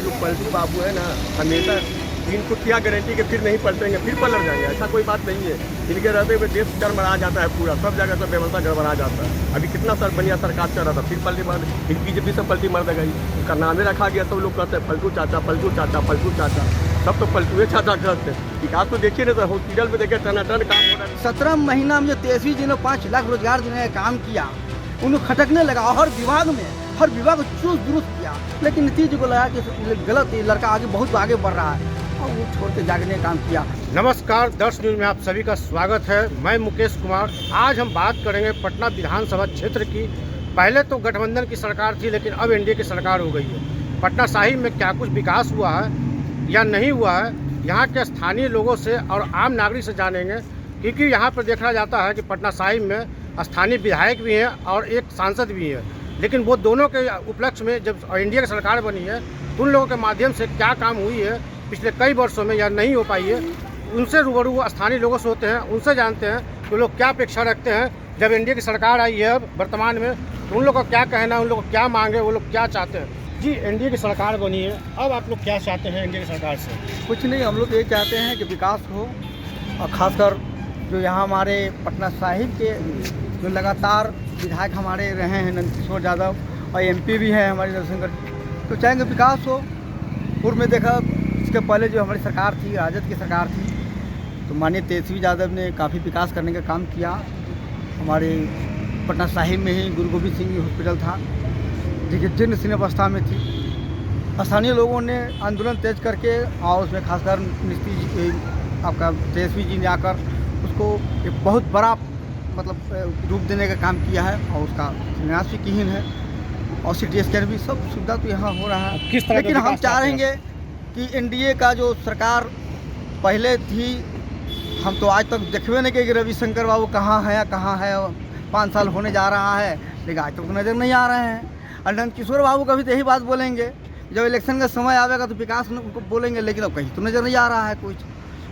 ये जो पलटू बाबू है ना, हमेशा इनको क्या गारंटी कि फिर नहीं पलटेंगे, फिर पलट जाएंगे, ऐसा कोई बात नहीं है। इनके रहते हुए देश गड़बड़ा जाता है, पूरा सब जगह सब व्यवस्था गड़बड़ा जाता है। अभी कितना बढ़िया सरकार चल रहा था, फिर पलटी मार बीजेपी से पलटी मार देगा। उसका नामे रखा गया, सब लोग कहते हैं पलटू चाचा, पलटू चाचा, पलटू चाचा, सब तो पलटूए चाचा कहते हैं। विकास तो देखिए ना, तो हॉस्पिटल में देखे टनाटन काम हो रहा है। 17 महीना में जो तेजस्वी जी ने 5 लाख रोजगार देने का काम किया, उन्हें खटकने लगा, हर विभाग में हर विभाग को चुस्त दुरुस्त किया, लेकिन नीतीश जी को लगा कि गलत, ये लड़का बहुत आगे बढ़ रहा है, और वो छोड़ के जागने का काम किया। नमस्कार, दर्श न्यूज में आप सभी का स्वागत है। मैं मुकेश कुमार। आज हम बात करेंगे पटना विधानसभा क्षेत्र की। पहले तो गठबंधन की सरकार थी, लेकिन अब एनडीए की सरकार हो गई है। पटना साहिब में क्या कुछ विकास हुआ है या नहीं हुआ है, यहाँ के स्थानीय लोगों से और आम नागरिक से जानेंगे। क्योंकि यहाँ पर देखा जाता है कि पटना साहिब में स्थानीय विधायक भी हैं और एक सांसद भी हैं, लेकिन वो दोनों के उपलक्ष्य में जब एनडीए की सरकार बनी है तो उन लोगों के माध्यम से क्या काम हुई है पिछले कई वर्षों में या नहीं हो पाई है, उनसे रूबरू स्थानीय लोगों से होते हैं, उनसे जानते हैं कि लोग क्या अपेक्षा रखते हैं। जब एनडीए की सरकार आई है अब वर्तमान में, तो उन लोगों का क्या कहना है, उन लोगों को क्या मांगे, वो लोग क्या चाहते हैं। जी, एनडीए की सरकार बनी है, अब आप लोग क्या चाहते हैं एनडीए की सरकार से? कुछ नहीं, हम लोग ये चाहते हैं कि विकास हो, और ख़ासकर जो यहाँ हमारे पटना साहिब के जो लगातार विधायक हमारे रहे हैं, नंदकिशोर यादव, और एमपी भी हैं हमारे रविशंकर, तो चाहेंगे विकास हो। पूर्व में देखा, इसके पहले जो हमारी सरकार थी, राजद की सरकार थी, तो माननीय तेजस्वी यादव ने काफ़ी विकास करने का काम किया। हमारे पटना साहिब में ही गुरु गोविंद सिंह हॉस्पिटल था, जो जीर्ण शीर्ण अवस्था में थी। स्थानीय लोगों ने आंदोलन तेज करके, और उसमें खासकर नीतीश जी, आपका तेजस्वी जी ने आकर उसको एक बहुत बड़ा रूप देने का काम किया है, और उसका शिलान्यास भी कीन है, और सिटी स्कैन भी, सब सुविधा तो यहाँ हो रहा है। किस तरह लेकिन हम चाहेंगे कि एनडीए का जो सरकार पहले थी, हम तो आज तक देखबे नहीं कि रविशंकर बाबू कहाँ है, 5 साल होने जा रहा है, लेकिन आज तक तो नज़र नहीं आ रहे हैं। और नंदकिशोर बाबू का भी तो यही बात बोलेंगे, जब इलेक्शन का समय आएगा तो विकास उनको बोलेंगे, लेकिन अब कहीं तो नज़र नहीं आ रहा है कुछ।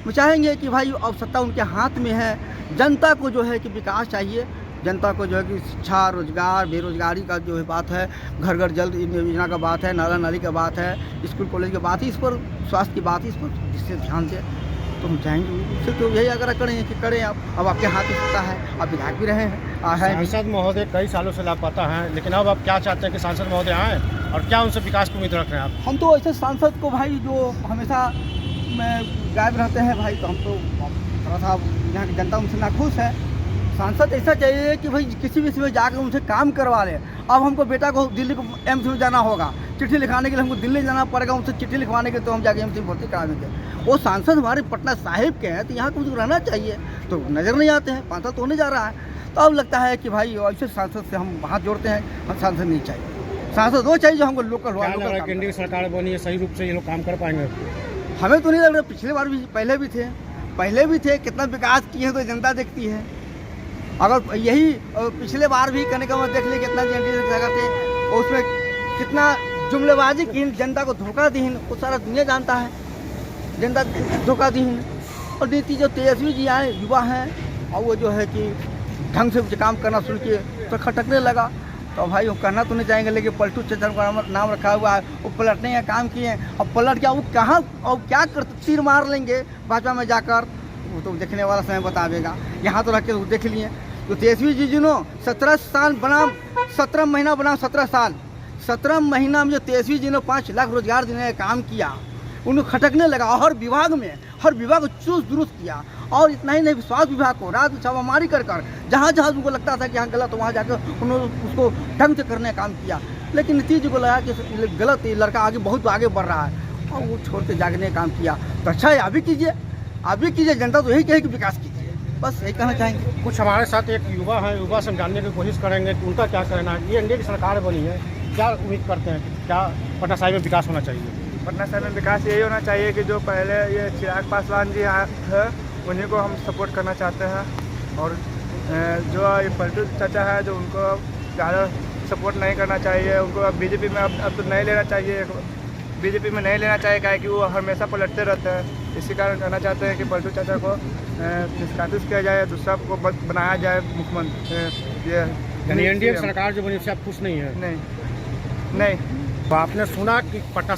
वो चाहेंगे कि भाई अब सत्ता उनके हाथ में है, जनता को जो है कि विकास चाहिए, जनता को जो है कि शिक्षा, रोजगार, बेरोजगारी का जो है बात है, घर घर जल योजना का बात है, नाला नाली का बात है, स्कूल कॉलेज की बात है, इस पर स्वास्थ्य की बात है, इस पर जिससे ध्यान दें, तो हम चाहेंगे उससे तो यही अगर करें कि करें। अब आपके हाथ में सत्ता है, आप विधायक भी रहे हैं। सांसद महोदय कई सालों से लापता हैं, लेकिन अब आप क्या चाहते हैं कि सांसद महोदय आएँ, और क्या उनसे विकास की उम्मीद रख रहे हैं आप? हम तो ऐसे सांसद को भाई जो हमेशा गायब रहते हैं भाई, तो हम तो थोड़ा सा यहाँ की जनता उनसे नाखुश है। सांसद ऐसा चाहिए कि भाई किसी भी समय जाकर उनसे काम करवा ले। अब हमको बेटा को दिल्ली को एम्स में जाना होगा, चिट्ठी लिखाने के लिए हमको दिल्ली जाना पड़ेगा, उनसे चिट्ठी लिखवाने के तो हम जाके एम्स में भर्ती करा देंगे। वो सांसद हमारे पटना साहिब के हैं, तो यहाँ कुछ रहना चाहिए, तो नज़र नहीं आते हैं। 5 साल तो होने जा रहा है, तो अब लगता है कि भाई ऐसे सांसद से हम हाथ जोड़ते हैं, हम सांसद नहीं चाहिए। सांसद वो चाहिए जो हमको लोकल हो। एनडीए की सरकार बनी है, सही रूप से ये लोग काम कर पाएंगे? हमें तो नहीं लग रहा। पिछले बार भी, पहले भी थे, कितना विकास किए हैं तो जनता देखती है। अगर यही पिछले बार भी करने का मैं देख ली कितना जगह थे, और उसमें कितना जुमलेबाजी की, जनता को धोखा दी, वो सारा दुनिया जानता है, जनता धोखा दी। और नीति जो तेजस्वी जी आए, युवा हैं, और वो जो है कि ढंग से काम करना शुरू किए तो खटकने लगा। तो भाई वो कहना तो नहीं चाहेंगे, लेकिन पलटू चाचा का नाम रखा हुआ है, वो पलटने का काम किए हैं। अब पलट क्या, वो कहाँ और क्या कर तीर मार लेंगे भाजपा में जाकर, वो तो देखने वाला समय बतावेगा। यहाँ तो रख के देख लिए तो तेजस्वी जी जिन्हों 17 महीना बनाम 17 साल, 17 महीना में जो तेजस्वी जी ने 5 लाख रोजगार देने का काम किया, उन्हें खटकने लगा, हर विभाग में हर विभाग को चुस्त दुरुस्त किया। और इतना ही नहीं, स्वास्थ्य विभाग को रात छापामारी कर जहाँ उनको लगता था कि यहाँ गलत, तो वहाँ जाकर उन्होंने उसको ढंग से करने का काम किया। लेकिन नीतीश जी को लगा कि गलत, ये लड़का बहुत आगे बढ़ रहा है, और वो छोड़ के जागने का काम किया। तो अच्छा है, अभी कीजिए, जनता तो यही कहे कि विकास कीजिए, बस यही कहना चाहेंगे। कुछ हमारे साथ एक युवा है, युवा से जानने की कोशिश करेंगे कि उनका क्या कहना है। ये एनडीए की सरकार बनी है, क्या उम्मीद करते हैं कि क्या पटना साहिब में विकास होना चाहिए? पटना साहिब में विकास यही होना चाहिए कि जो पहले ये चिराग पासवान जी है, उन्हीं को हम सपोर्ट करना चाहते हैं। और जो ये पलटू चाचा है, जो उनको ज़्यादा सपोर्ट नहीं करना चाहिए, उनको अब बीजेपी में अब तो नहीं लेना चाहिए, बीजेपी में नहीं लेना चाहिए, क्या कि वो हमेशा पलटते रहते हैं। इसी कारण कहना चाहते हैं कि पलटू चाचा को निष्कासित किया जाए, दूसरा को बनाया जाए मुख्यमंत्री। ये यानी एनडीए की सरकार जो बनी उससे आप खुश नहीं है? नहीं, तो आपने सुना कि पटना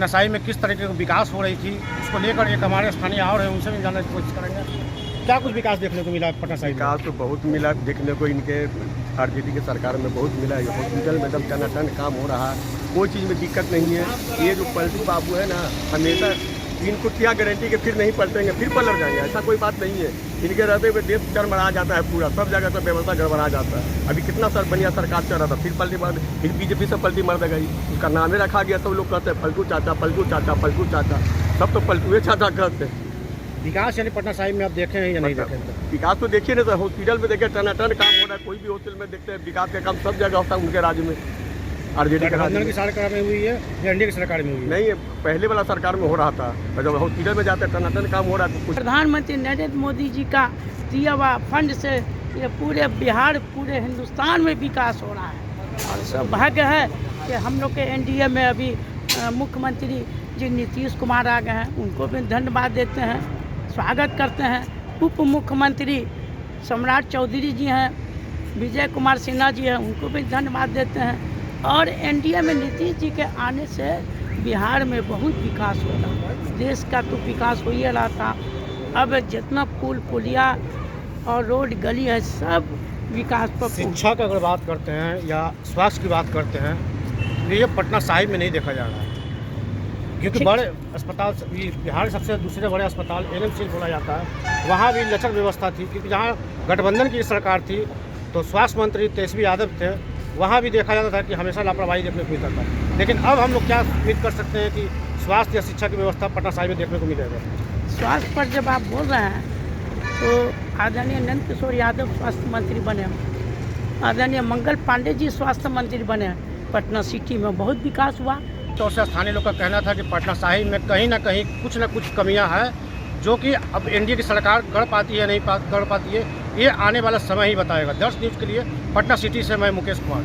साहिब में किस तरीके का विकास हो रही थी, उसको लेकर एक हमारे स्थानीय और हैं, उनसे भी जानने की कोशिश करेंगे। क्या कुछ विकास देखने को मिला पटना साहिब? विकास तो बहुत मिला देखने को, इनके आरजेडी के सरकार में बहुत मिला है। हॉस्पिटल में एकदम टनाटन काम हो रहा है, कोई चीज़ में दिक्कत नहीं है। ये जो पलटू बाबू है ना, हमेशा इनको क्या गारंटी कि फिर नहीं पलटेंगे, फिर पलट जाएंगे, ऐसा कोई बात नहीं है। इनके रहते हुए देश गड़बड़ा जाता है पूरा, सब जगह से व्यवस्था गड़बड़ा जाता है। अभी कितना बढ़िया सरकार चल रहा था, फिर पलटी मार, फिर बीजेपी से पलटी मार देगा। उसका नाम ही रखा गया, सब लोग कहते हैं पलटू चाचा, पलटू चाचा, पलटू चाचा, सब तो पलटूए चाचा कहते हैं। विकास यानी पटना साहिब में आप देखे हैं या नहीं देखे? विकास तो देखिए ना, हॉस्पिटल में देखे टनाटन काम हो रहा है, कोई भी हॉस्पिटल में देखते हैं विकास का काम सब जगह होता है उनके राज्य में। आरजेडी गठबंधन की सरकार में हुई है या एनडीए की सरकार में हुई है? नहीं, पहले वाला सरकार में हो रहा था, जब हॉस्पिटल में जाते टनाटन काम हो रहा है। प्रधानमंत्री नरेंद्र मोदी जी का दिया हुआ फंड से ये पूरे बिहार, पूरे हिंदुस्तान में विकास हो रहा है। और सौभाग्य है कि हम लोग के एनडीए में अभी मुख्यमंत्री जी नीतीश कुमार आ गए हैं, उनको भी धन्यवाद देते हैं, स्वागत करते हैं। उप मुख्यमंत्री सम्राट चौधरी जी हैं, विजय कुमार सिन्हा जी हैं, उनको भी धन्यवाद देते हैं। और एनडीए में नीतीश जी के आने से बिहार में बहुत विकास हो रहा है। देश का तो विकास हो ही रहा था, अब जितना पुल पुलिया और रोड गली है सब विकास पर। शिक्षा की अगर बात करते हैं या स्वास्थ्य की बात करते हैं तो ये पटना साहिब में नहीं देखा जा रहा है, क्योंकि बड़े अस्पताल, बिहार के सबसे दूसरे बड़े अस्पताल एनएमसी बोला जाता है, वहाँ भी लचक व्यवस्था थी। क्योंकि जहाँ गठबंधन की सरकार थी तो स्वास्थ्य मंत्री तेजस्वी यादव थे, वहाँ भी देखा जाता था कि हमेशा लापरवाही देखने को मिलता था। लेकिन अब हम लोग क्या उम्मीद कर सकते हैं कि स्वास्थ्य या शिक्षा की व्यवस्था पटना साहिब में देखने को मिलेगा? स्वास्थ्य पर जब आप बोल रहे हैं तो आदरणीय नंद किशोर यादव स्वास्थ्य मंत्री बने, आदरणीय मंगल पांडे जी स्वास्थ्य मंत्री बने, पटना सिटी में बहुत विकास हुआ। तो उससे स्थानीय लोग का कहना था कि पटना साहिब में कहीं ना कहीं कुछ न कुछ कमियां हैं, जो कि अब एनडीए की सरकार गढ़ पाती है नहीं गढ़ पाती है, ये आने वाला समय ही बताएगा। 10 न्यूज़ के लिए पटना सिटी से मैं मुकेश कुमार।